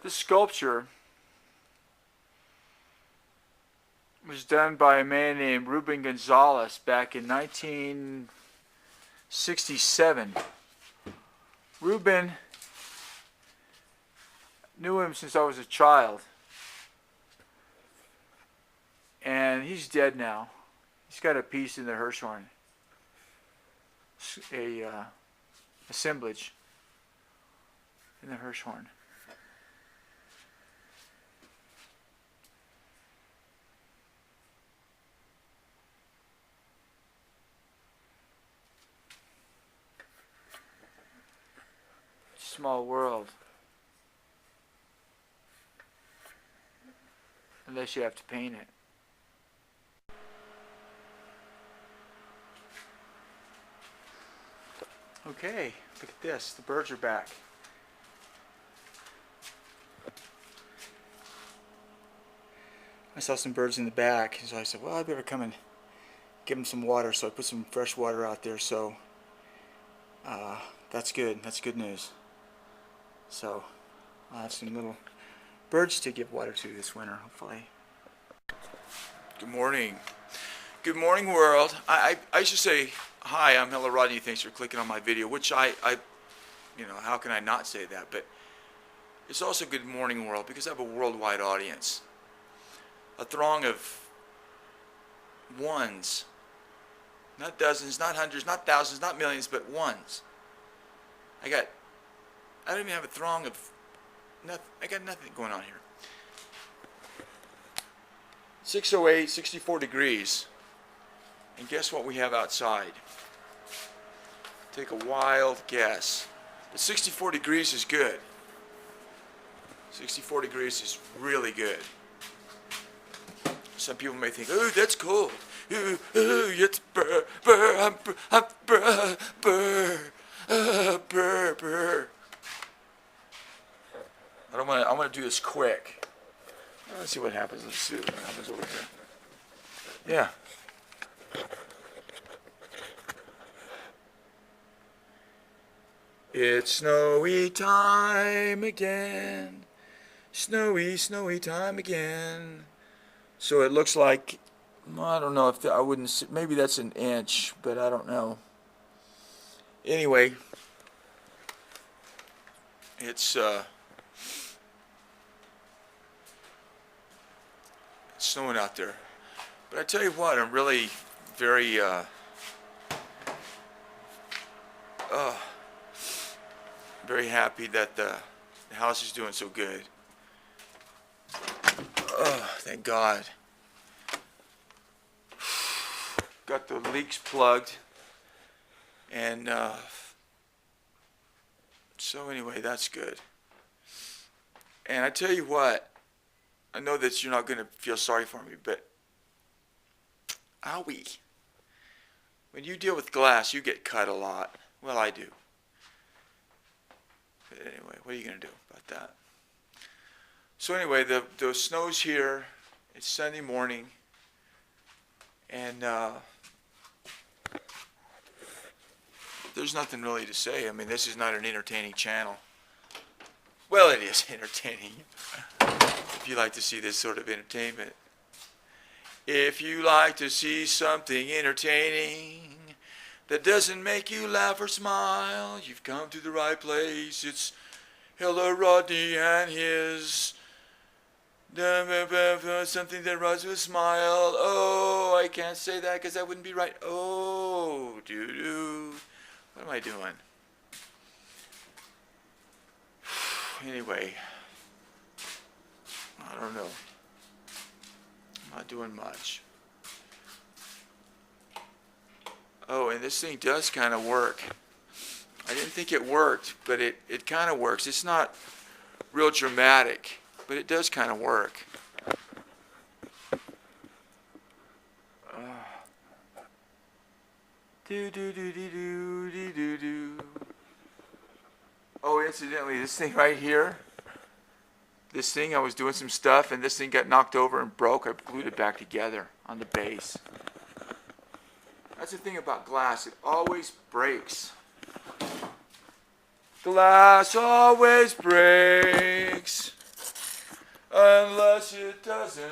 This sculpture was done by a man named Ruben Gonzalez back in 1967. Ruben knew him since I was a child, and he's dead now. He's got a piece in the Hirshhorn, a assemblage in the Hirshhorn. Small world. Unless you have to paint it. Okay, look at this. The birds are back. I saw some birds in the back, so I said, well, I better come and give them some water. So I put some fresh water out there, so that's good. That's good news. So I'll have some little birds to give water to this winter, hopefully. Good morning. Good morning, world. I should say, hi, I'm Hella Rodney. Thanks for clicking on my video, which I how can I not say that? But it's also good morning, world, because I have a worldwide audience. A throng of ones. Not dozens, not hundreds, not thousands, not millions, but ones. I don't even have a throng of nothing. I got nothing going on here. 6:08, 64 degrees. And guess what we have outside? Take a wild guess. But 64 degrees is good. 64 degrees is really good. Some people may think, oh, that's cold. Ooh, it's burr, burr, burr, burr, burr, burr. I want to do this quick. Let's see what happens. Let's see what happens over here. Yeah. It's snowy time again. Snowy, snowy time again. So it looks like, I don't know if I wouldn't, maybe that's an inch, but I don't know. Anyway, it's snowing out there. But I tell you what, I'm really very very happy that the house is doing so good. Oh, thank God. Got the leaks plugged. And so anyway, that's good. And I tell you what, I know that you're not going to feel sorry for me, but owie. When you deal with glass, you get cut a lot. Well, I do. But anyway, what are you going to do about that? So anyway, the snow's here. It's Sunday morning. And there's nothing really to say. I mean, this is not an entertaining channel. Well, it is entertaining. If you like to see this sort of entertainment. If you like to see something entertaining that doesn't make you laugh or smile, you've come to the right place. It's Hella Rodney and his something that rhymes with smile. Oh, I can't say that because that wouldn't be right. Oh, doo-doo. What am I doing? Anyway, I don't know. I'm not doing much. Oh, and this thing does kind of work. I didn't think it worked, but it kind of works. It's not real dramatic, but it does kind of work. Do do do do do do do do. Oh, incidentally, this thing right here, this thing, I was doing some stuff, and this thing got knocked over and broke. I glued it back together on the base. That's the thing about glass. It always breaks. Glass always breaks. unless it doesn't.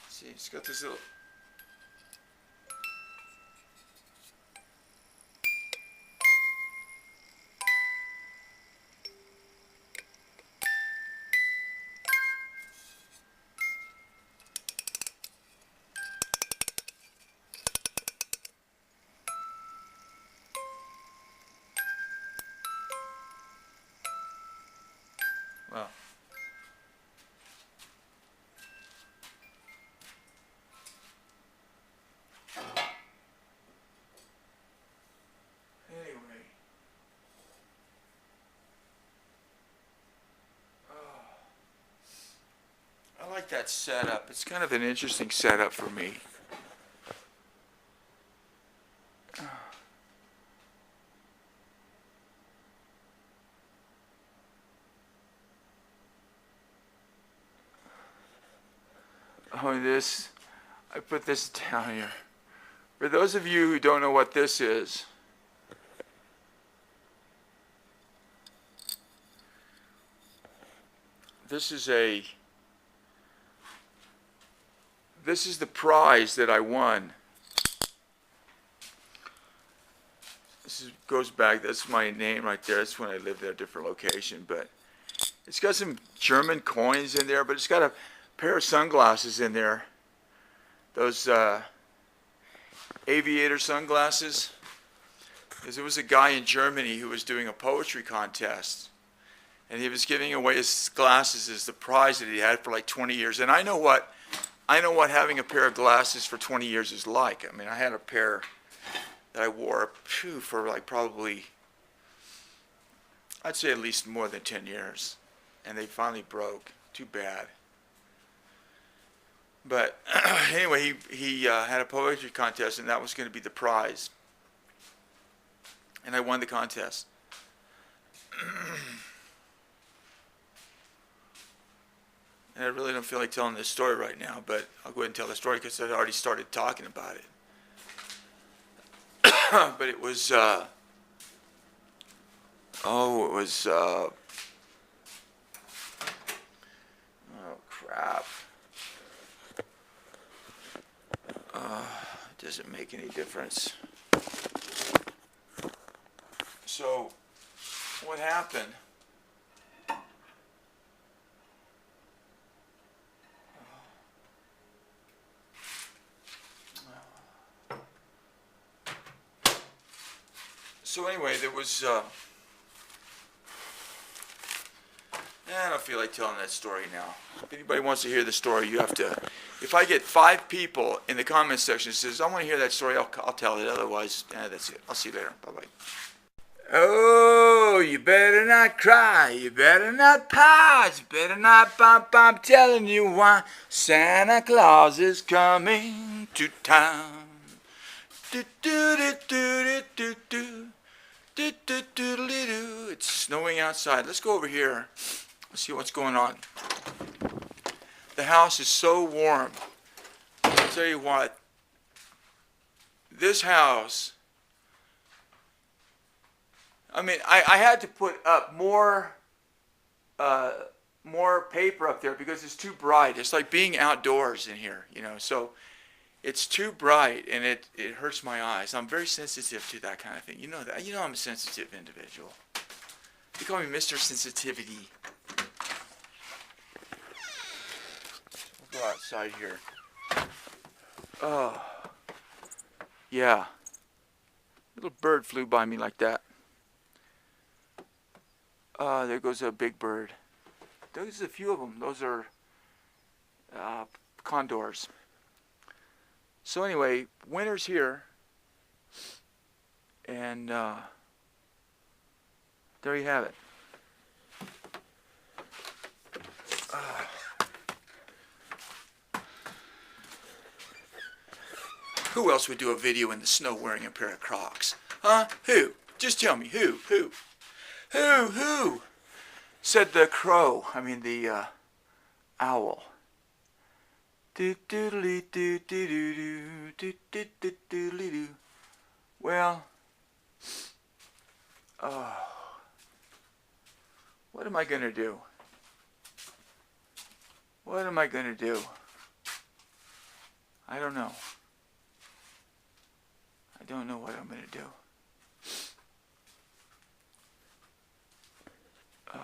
See, it's got this little. Well. Anyway. I like that setup. It's kind of an interesting setup for me. Oh, I put this down here. For those of you who don't know what this is, this is the prize that I won. Goes back, that's my name right there. That's when I lived at a different location, but it's got some German coins in there, but it's got a pair of sunglasses in there. Those aviator sunglasses. Because there was a guy in Germany who was doing a poetry contest, and he was giving away his glasses as the prize that he had for like 20 years. And I know what having a pair of glasses for 20 years is like. I mean, I had a pair that I wore for like probably, I'd say at least more than 10 years. And they finally broke. Too bad. But anyway, he had a poetry contest, and that was going to be the prize. And I won the contest. And I really don't feel like telling this story right now, but I'll go ahead and tell the story because I already started talking about it. But it was, oh crap. It doesn't make any difference. So, what happened? So anyway, there was, I don't feel like telling that story now. If anybody wants to hear the story, you have to, if I get 5 people in the comment section that says, I want to hear that story, I'll tell it. Otherwise, that's it. I'll see you later. Bye-bye. Oh, you better not cry. You better not pause. You better not bump. I'm telling you why. Santa Claus is coming to town. Do do do do do do. It's snowing outside. Let's go over here. Let's see what's going on. The house is so warm. I'll tell you what. This house, I mean, I had to put up more paper up there because it's too bright. It's like being outdoors in here, you know. So it's too bright, and it hurts my eyes. I'm very sensitive to that kind of thing. You know that. You know I'm a sensitive individual. They call me Mr. Sensitivity. We'll go outside here. Oh, yeah. Little bird flew by me like that. There goes a big bird. There's a few of them. Those are condors. So anyway, winter's here, and there you have it. Who else would do a video in the snow wearing a pair of Crocs? Huh? Who? Just tell me. Who? Who? Said the crow. I mean the owl. Well, Oh, what am I going to do? What am I going to do? I don't know. I don't know what I'm going to do. Oh.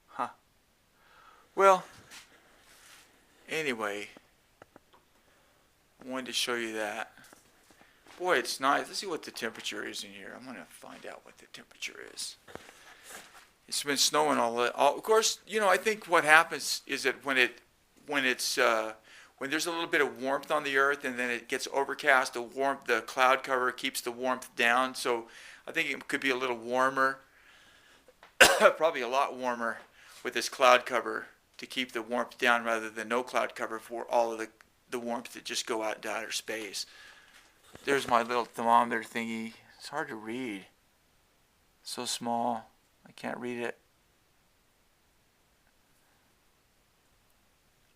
Huh. Well, anyway, I wanted to show you that. Boy, it's nice. Let's see what the temperature is in here. I'm going to find out what the temperature is. It's been snowing all of course, you know, I think what happens is that when there's a little bit of warmth on the earth and then it gets overcast, the cloud cover keeps the warmth down. So I think it could be a little warmer, probably a lot warmer with this cloud cover to keep the warmth down rather than no cloud cover for all of the warmth to just go out into outer space. There's my little thermometer thingy. It's hard to read. It's so small. I can't read it.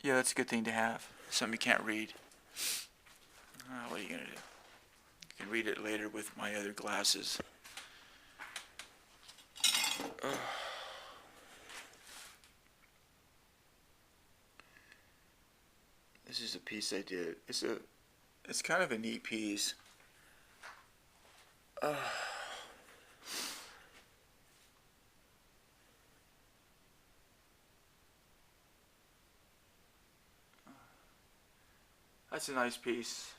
Yeah, that's a good thing to have. Something you can't read. What are you going to do? You can read it later with my other glasses. This is a piece I did. It's kind of a neat piece. That's a nice piece.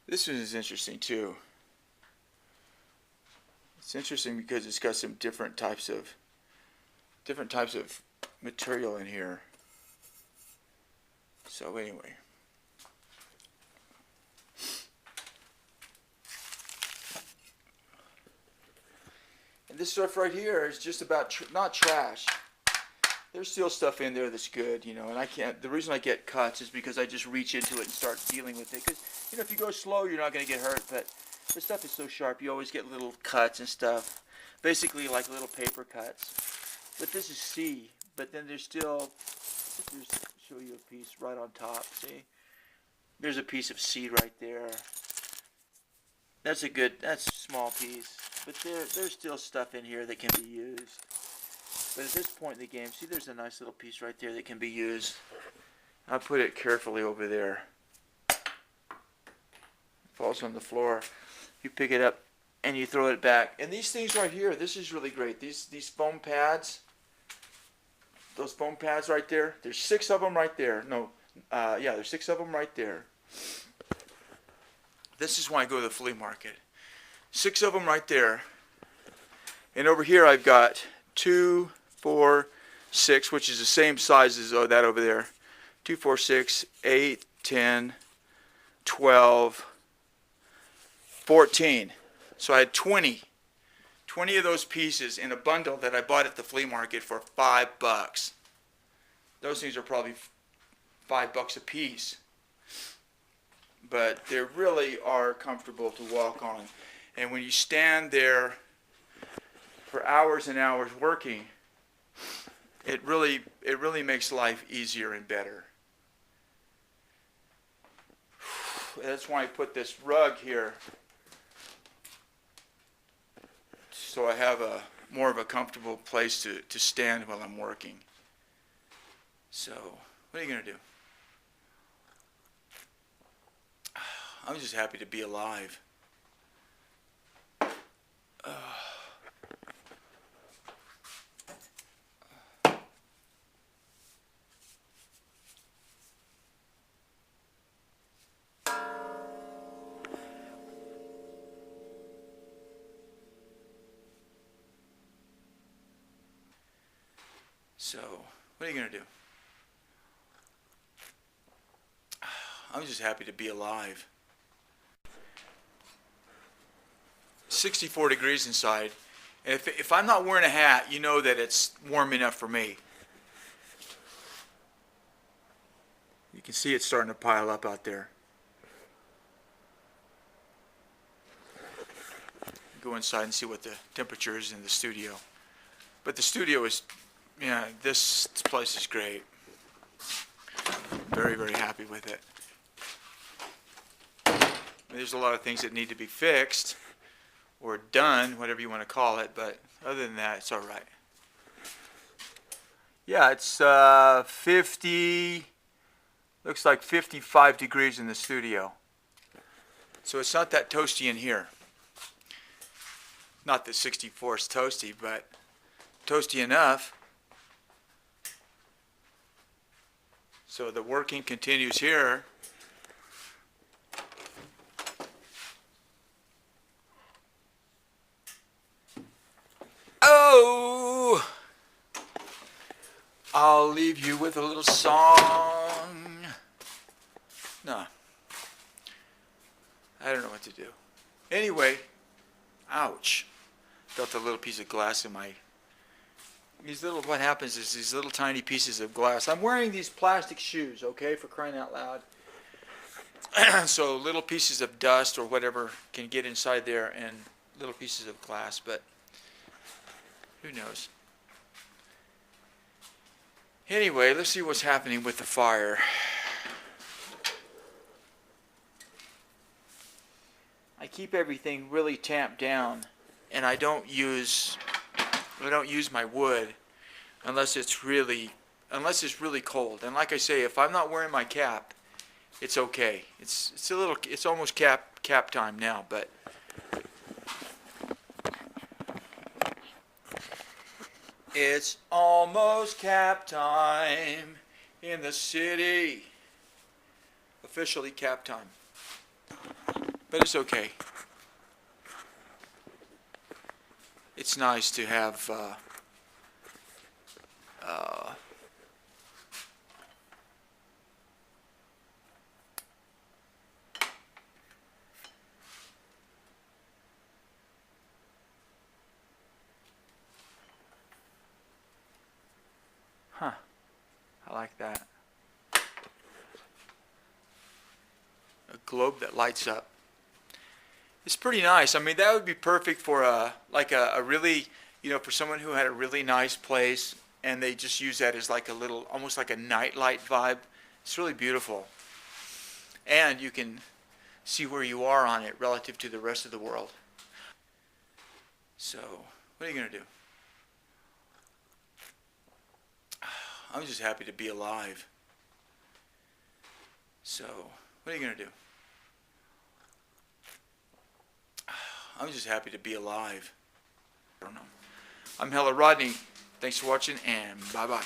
This one is interesting too. It's interesting because it's got some different types of material in here. So anyway. And this stuff right here is just about not trash. There's still stuff in there that's good, you know, and I can't. The reason I get cuts is because I just reach into it and start dealing with it. Because, you know, if you go slow, you're not going to get hurt, but this stuff is so sharp, you always get little cuts and stuff. Basically like little paper cuts. But this is C, but then there's still, I'll just show you a piece right on top, see? There's a piece of seed right there. That's a small piece. But there's still stuff in here that can be used. But at this point in the game, see, there's a nice little piece right there that can be used. I'll put it carefully over there. It falls on the floor. You pick it up and you throw it back. And these things right here, this is really great. These foam pads, those foam pads right there, there's 6 of them right there. Yeah, there's 6 of them right there. This is when I go to the flea market. 6 of them right there. And over here I've got 2, 4, 6, which is the same size as that over there. 2, 4, 6, 8, 10, 12, 14. So I had 20 of those pieces in a bundle that I bought at the flea market for $5. Those things are probably $5 a piece. But they really are comfortable to walk on. And when you stand there for hours and hours working, it really makes life easier and better. That's why I put this rug here, so I have more of a comfortable place to stand while I'm working. So, what are you going to do? I'm just happy to be alive. So, what are you going to do? I'm just happy to be alive. 64 degrees inside. And if I'm not wearing a hat, you know that it's warm enough for me. You can see it starting to pile up out there. Go inside and see what the temperature is in the studio. But the studio is, yeah, this place is great. very, very happy with it. There's a lot of things that need to be fixed or done, whatever you want to call it, but other than that, it's all right. Yeah, it's 50, looks like 55 degrees in the studio. So it's not that toasty in here. Not that 64 is toasty, but toasty enough. So the working continues here. Oh! I'll leave you with a little song. No. I don't know what to do. Anyway, ouch. Felt a little piece of glass in my... what happens is these little tiny pieces of glass. I'm wearing these plastic shoes, okay, for crying out loud. So little pieces of dust or whatever can get inside there and little pieces of glass, but who knows. Anyway, let's see what's happening with the fire. I keep everything really tamped down, and I don't use my wood unless it's really cold. And like I say, if I'm not wearing my cap, it's okay. It's almost cap time now, but it's almost cap time in the city. Officially cap time. But it's okay. It's nice to have I like that. A globe that lights up. It's pretty nice. I mean, that would be perfect for a really, for someone who had a really nice place and they just use that as like a little, almost like a nightlight vibe. It's really beautiful. And you can see where you are on it relative to the rest of the world. So, what are you going to do? I'm just happy to be alive. So, what are you going to do? I'm just happy to be alive. I don't know. I'm Hella Rodney. Thanks for watching, and bye-bye.